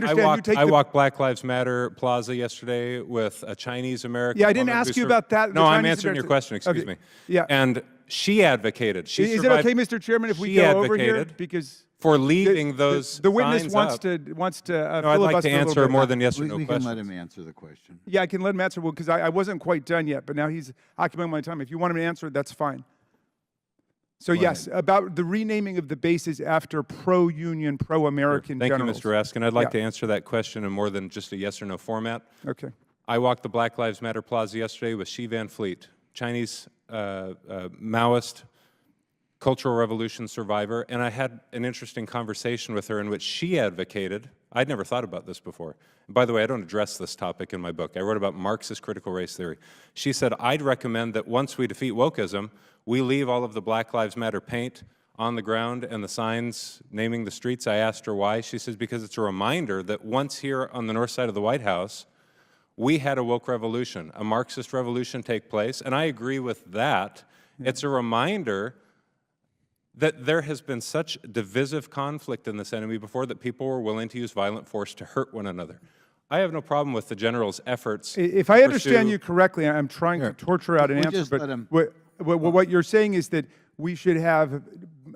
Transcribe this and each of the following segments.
I walked Black Lives Matter Plaza yesterday with a Chinese American. Yeah, I didn't ask you about that. No, I'm answering your question. Excuse me. Yeah. And she advocated. Is it okay, Mr. Chairman, if we go over here? Because for leaving those the witness signs wants up. to No, I'd like to answer more than yes or no we questions. can let him answer the question. Yeah, I can let him answer, because I wasn't quite done yet, but now he's occupying my time. If you want him to answer, that's fine. So yes, about the renaming of the bases after pro-union, pro-American generals. Thank you, Mr. Raskin. I'd like to answer that question in more than just a yes or no format. Okay. I walked the Black Lives Matter Plaza yesterday with Xi Van Fleet, Chinese Maoist Cultural Revolution survivor, and I had an interesting conversation with her in which she advocated, I'd never thought about this before. And by the way, I don't address this topic in my book. I wrote about Marxist critical race theory. She said, I'd recommend that once we defeat wokeism, we leave all of the Black Lives Matter paint on the ground and the signs naming the streets. I asked her why. She says, because it's a reminder that once here on the north side of the White House, we had a woke revolution, a Marxist revolution take place, and I agree with that. It's a reminder that there has been such divisive conflict in this enemy before that people were willing to use violent force to hurt one another. I have no problem with the general's efforts. If I understand you correctly, I'm trying to torture out an answer, but what you're saying is that we should have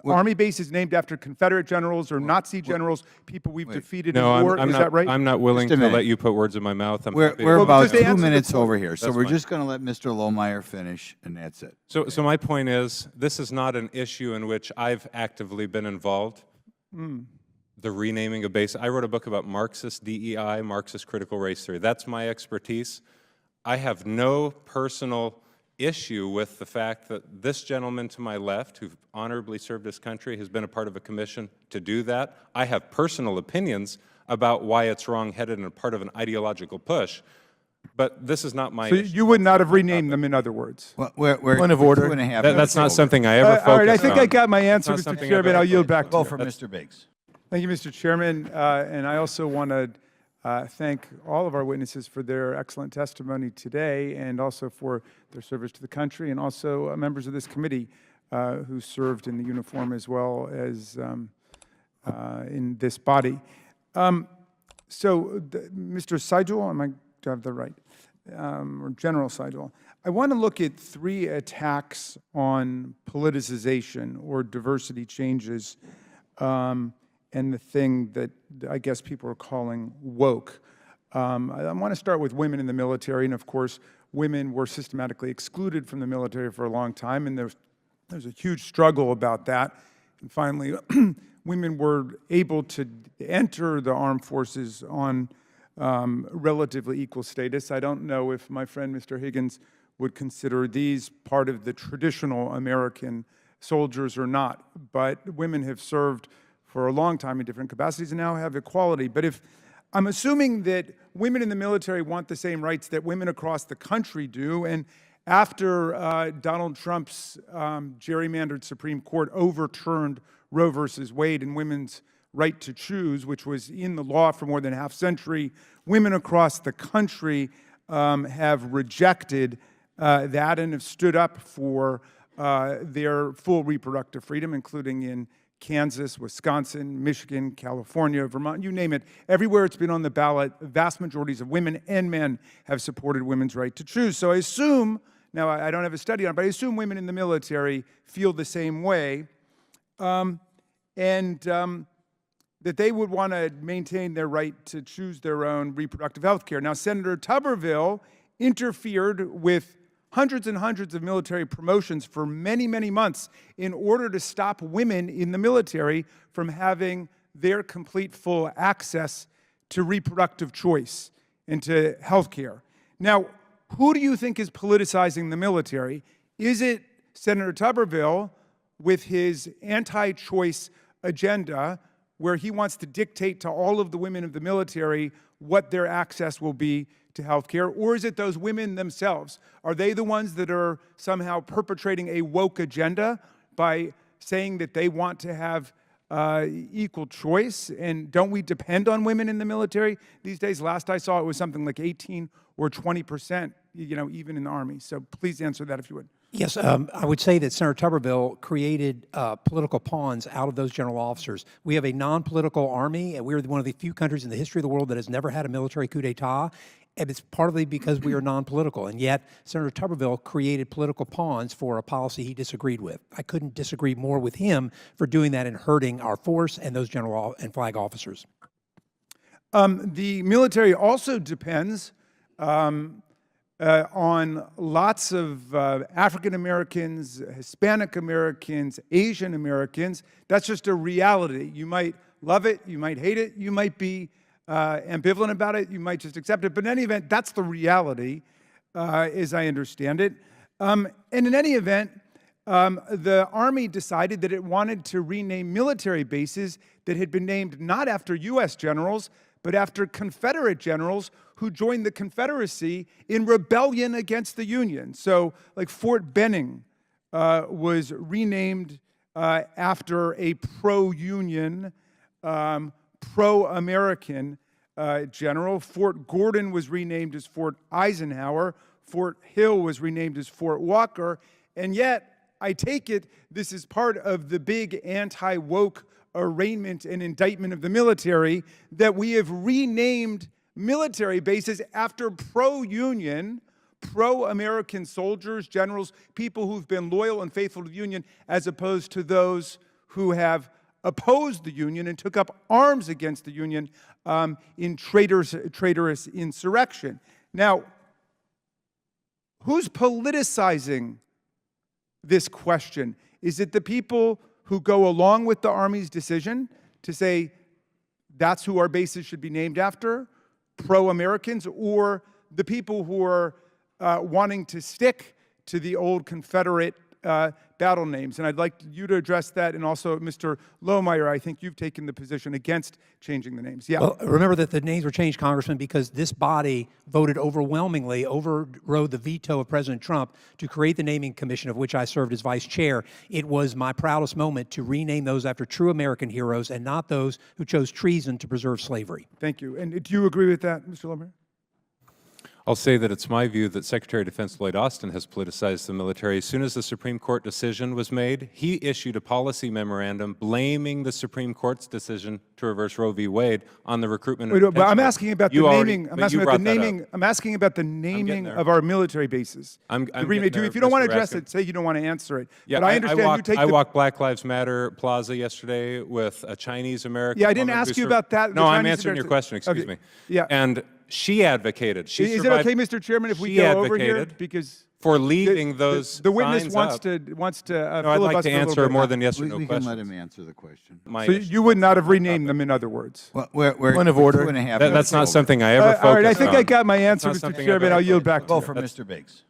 army bases named after Confederate generals or Nazi generals, people we've defeated in war. Is that right? I'm not willing to let you put words in my mouth. We're about 2 minutes over here, so we're just going to let Mr. Lohmeier finish, and that's it. So my point is, this is not an issue in which I've actively been involved. The renaming of bases. I wrote a book about Marxist DEI, Marxist critical race theory. That's my expertise. I have no personal issue with the fact that this gentleman to my left, who honorably served his country, has been a part of a commission to do that. I have personal opinions about why it's wrong-headed and a part of an ideological push, but this is not my issue. You would not have renamed them, in other words? Well, we're point of order. That's not something I ever focused on. All right, I think I got my answer, Mr. Chairman. I'll yield back to you. Go for Mr. Biggs. Thank you, Mr. Chairman, and I also want to thank all of our witnesses for their excellent testimony today, and also for their service to the country, and also members of this committee who served in the uniform as well as in this body. Mr. Seidel, am I to have the right, or General Seidel, I want to look at 3 attacks on politicization or diversity changes, and the thing that I guess people are calling woke. I want to start with women in the military, and of course, women were systematically excluded from the military for a long time, and there's a huge struggle about that. And finally, women were able to enter the armed forces on relatively equal status. I don't know if my friend Mr. Higgins would consider these part of the traditional American soldiers or not, but women have served for a long time in different capacities and now have equality. But if I'm assuming that women in the military want the same rights that women across the country do, and after Donald Trump's gerrymandered Supreme Court overturned Roe versus Wade and women's right to choose, which was in the law for more than a half century, women across the country have rejected that and have stood up for their full reproductive freedom, including in Kansas, Wisconsin, Michigan, California, Vermont, you name it. Everywhere it's been on the ballot, vast majorities of women and men have supported women's right to choose. So I assume, now I don't have a study on it, but I assume women in the military feel the same way, and that they would want to maintain their right to choose their own reproductive health care. Now, Senator Tuberville interfered with hundreds and hundreds of military promotions for many, many months in order to stop women in the military from having their complete full access to reproductive choice and to health care. Now, who do you think is politicizing the military? Is it Senator Tuberville with his anti-choice agenda, where he wants to dictate to all of the women of the military what their access will be to health care, or is it those women themselves? Are they the ones that are somehow perpetrating a woke agenda by saying that they want to have equal choice? And don't we depend on women in the military these days? Last I saw, it was something like 18 or 20%, you know, even in the Army. So please answer that if you would. Yes, I would say that Senator Tuberville created political pawns out of those general officers. We have a non-political army, and we're one of the few countries in the history of the world that has never had a military coup d'etat, and it's partly because we are non-political. And yet, Senator Tuberville created political pawns for a policy he disagreed with. I couldn't disagree more with him for doing that and hurting our force and those general and flag officers. The military also depends on lots of African Americans, Hispanic Americans, Asian Americans. That's just a reality. You might love it, you might hate it, you might be ambivalent about it, you might just accept it. But in any event, that's the reality, as I understand it. And in any event, the Army decided that it wanted to rename military bases that had been named not after U.S. generals, but after Confederate generals who joined the Confederacy in rebellion against the Union. So, like Fort Benning was renamed after a pro-Union, pro-American general. Fort Gordon was renamed as Fort Eisenhower. Fort Hill was renamed as Fort Walker. And yet, I take it this is part of the big anti-woke arraignment and indictment of the military, that we have renamed military bases after pro-Union, pro-American soldiers, generals, people who've been loyal and faithful to the Union, as opposed to those who have opposed the Union and took up arms against the Union in traitorous insurrection. Now, who's politicizing this question? Is it the people who go along with the Army's decision to say that's who our bases should be named after, pro-Americans, or the people who are wanting to stick to the old Confederate battle names? And I'd like you to address that, and also Mr. Lohmeier, I think you've taken the position against changing the names. Yeah. Well, remember that the names were changed, Congressman, because this body voted overwhelmingly, overrode the veto of President Trump to create the naming commission, of which I served as vice chair. It was my proudest moment to rename those after true American heroes and not those who chose treason to preserve slavery. Thank you. And do you agree with that, Mr. Lohmeier? I'll say that it's my view that Secretary of Defense Lloyd Austin has politicized the military. As soon as the Supreme Court decision was made, he issued a policy memorandum blaming the Supreme Court's decision to reverse Roe v. Wade on the recruitment of But I'm asking about the naming. I'm asking about the getting naming there. of our military bases. I'm If getting there, you don't want to Mr. address Raskin. it, say you don't want to answer it. Yeah, but I understand you take I the... walked Black Lives Matter Plaza yesterday with a Chinese American. Yeah, I didn't woman ask who you about that. No, the I'm Chinese answering your American- question, excuse Okay. me. Yeah. And she advocated. She Is it survived- okay, Mr. Chairman, if we she go over here? advocated Because for leaving those the witness signs wants up. to No, I'd like filibuster to a little answer bit. more than yes or no We can let questions. him answer the question. My So issue- you would not have renamed them, in other words. Well, we're Point of order. 2.5 That's minutes not over. something I ever focused All right, I think on. I got my answer, not Mr. something I've Chairman. ever I'll yield focused back to Go you. for Mr. Biggs.